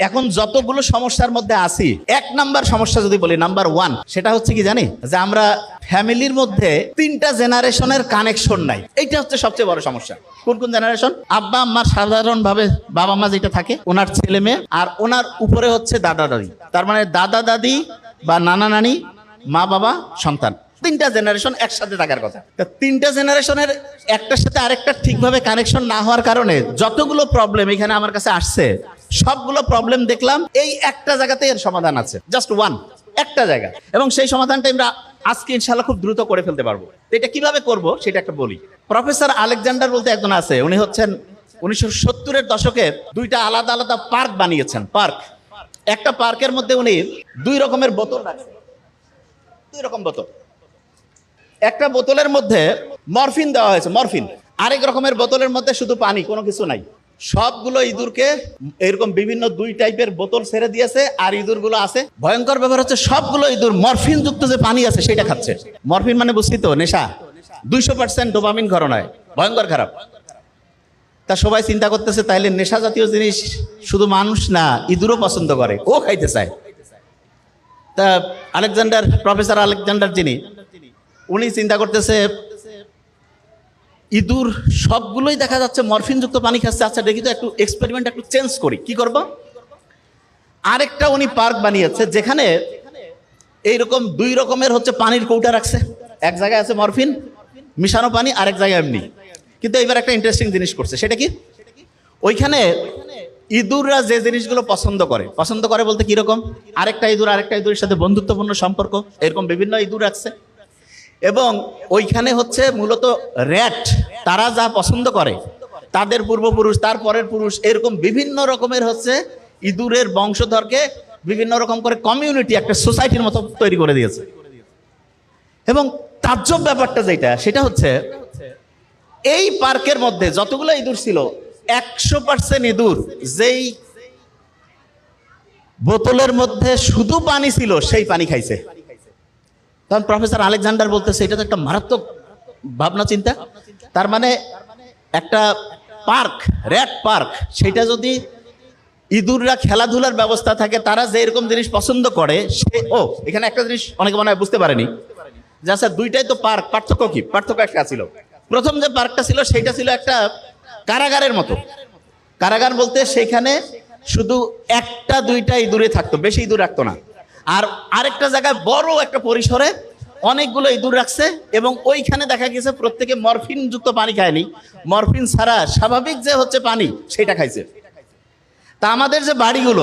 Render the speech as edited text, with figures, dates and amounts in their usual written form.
এখন যতগুলো সমস্যার মধ্যে আছি, এক নাম্বার সমস্যা যদি বলি, নাম্বার 1, সেটা হচ্ছে কি জানি, যে আমরা ফ্যামিলির মধ্যে 3টা জেনারেশনের কানেকশন নাই। এইটা হচ্ছে সবচেয়ে বড় সমস্যা। কোন কোন জেনারেশন? আব্বা আম্মার সাধারণভাবে বাবা মা যেটা থাকে, ওনার ছেলে মেয়ে, আর ওনার উপরে হচ্ছে দাদা দাদি। তার মানে দাদা দাদি বা নানা নানি, মা বাবা, সন্তান, 3টা জেনারেশন একসাথে থাকার কথা। 3টা জেনারেশনের একটার সাথে আরেকটা ঠিকভাবে কানেকশন না হওয়ার কারণে যতগুলো প্রবলেম এখানে আমার কাছে আসছে, সবগুলো প্রবলেম দেখলাম এই একটা জায়গাতে এর সমাধান আছে, জাস্ট একটা জায়গা। এবং সেই সমাধানটা আমরা আজকে ইনশাআল্লাহ খুব দ্রুত করে ফেলতে পারবো। তো এটা কিভাবে করব সেটা একটা বলি। প্রফেসর আলেকজান্ডার বলতে একজন আছে, উনি হচ্ছেন 1970-এর দশকে 2টা আলাদা আলাদা পার্ক বানিয়েছেন। পার্ক, একটা পার্কের মধ্যে উনি 2 রকমের বোতল রাখছেন, 2 রকম বোতল। একটা বোতলের মধ্যে মরফিন দেওয়া হয়েছে, মরফিন। আরেক রকমের বোতলের মধ্যে শুধু পানি, কোনো কিছু নাই। সবগুলো ইঁদুরকে এরকম বিভিন্ন 2 টাইপের বোতল ছেড়ে দিয়েছে, আর ইঁদুরগুলো আছে। ভয়ঙ্কর ব্যাপার হচ্ছে সবগুলো ইঁদুর মরফিন যুক্ত যে পানি আছে সেটা খাচ্ছে। মরফিন মানে বুঝছি তো, নেশা, 200% ডোপামিন ঘরনায়, ভয়ঙ্কর খারাপ। তা সবাই চিন্তা করতেছে, তাইলে নেশা জাতীয় জিনিস শুধু মানুষ না, ইঁদুরও পছন্দ করে, ও খাইতে চায়। তা আলেকজান্ডার, প্রফেসর আলেকজান্ডার যিনি, উনি চিন্তা করতেছে ইঁদুর সবগুলোই দেখা যাচ্ছে মরফিন যুক্ত পানি খাচ্ছে, আচ্ছা দেখি তো একটু এক্সপেরিমেন্ট একটু চেঞ্জ করি, কি করব। আরেকটা উনি পার্ক বানিয়েছে যেখানে এইরকম 2 রকমের হচ্ছে পানির কৌটা রাখছে। এক জায়গায় আছে মরফিন মিশানো পানি, আরেক জায়গায় এমনি। কিন্তু এবার একটা ইন্টারেস্টিং জিনিস করছে, সেটা কি, ওইখানে ইঁদুররা যে জিনিসগুলো পছন্দ করে বলতে কিরকম, আরেকটা ইঁদুরের সাথে বন্ধুত্বপূর্ণ সম্পর্ক, এরকম বিভিন্ন ইঁদুর রাখছে। এবং ওইখানে হচ্ছে মূলত র্যাট, তারা যা পছন্দ করে, তাদের পূর্বপুরুষ, তার পরের পুরুষ, এরকম বিভিন্ন রকমের হচ্ছে ইঁদুরের বংশধরকে বিভিন্ন রকম করে কমিউনিটি, একটা সোসাইটির মতো তৈরি করে দিয়েছে। এবং তাজ্জব ব্যাপারটা যেটা, সেটা হচ্ছে এই পার্কের মধ্যে যতগুলো ইঁদুর ছিল, 100% ইঁদুর যেই বোতলের মধ্যে শুধু পানি ছিল সেই পানি খাইছে। তখন প্রফেসর আলেকজান্ডার বলতেছে, এটা তো একটা মারাত্মক ভাবনা চিন্তা। তার মানে একটা পার্ক, র্যাট পার্ক, সেটা যদি ইঁদুররা খেলাধুলার ব্যবস্থা থাকে, তারা যে এরকম জিনিস পছন্দ করে, সে এখানে একটা জিনিস অনেকে মনে হয় বুঝতে পারেনি, যে আচ্ছা 2টাই তো পার্ক, পার্থক্য কি? পার্থক্য একটা ছিল, প্রথম যে পার্কটা ছিল সেটা ছিল একটা কারাগারের মতো। কারাগার বলতে সেখানে শুধু 1টা 2টা ইঁদুরে থাকতো, বেশি ইঁদুর রাখতো না। আর আরেকটা জায়গায় বড় একটা পরিসরে অনেকগুলো ইঁদুর রাখছে, এবং ওইখানে দেখা গেছে প্রত্যেকে মরফিন যুক্ত পানি খায়নি, মরফিন ছাড়া স্বাভাবিক যে হচ্ছে পানি সেটা খাইছে। তা আমাদের যে বাড়িগুলো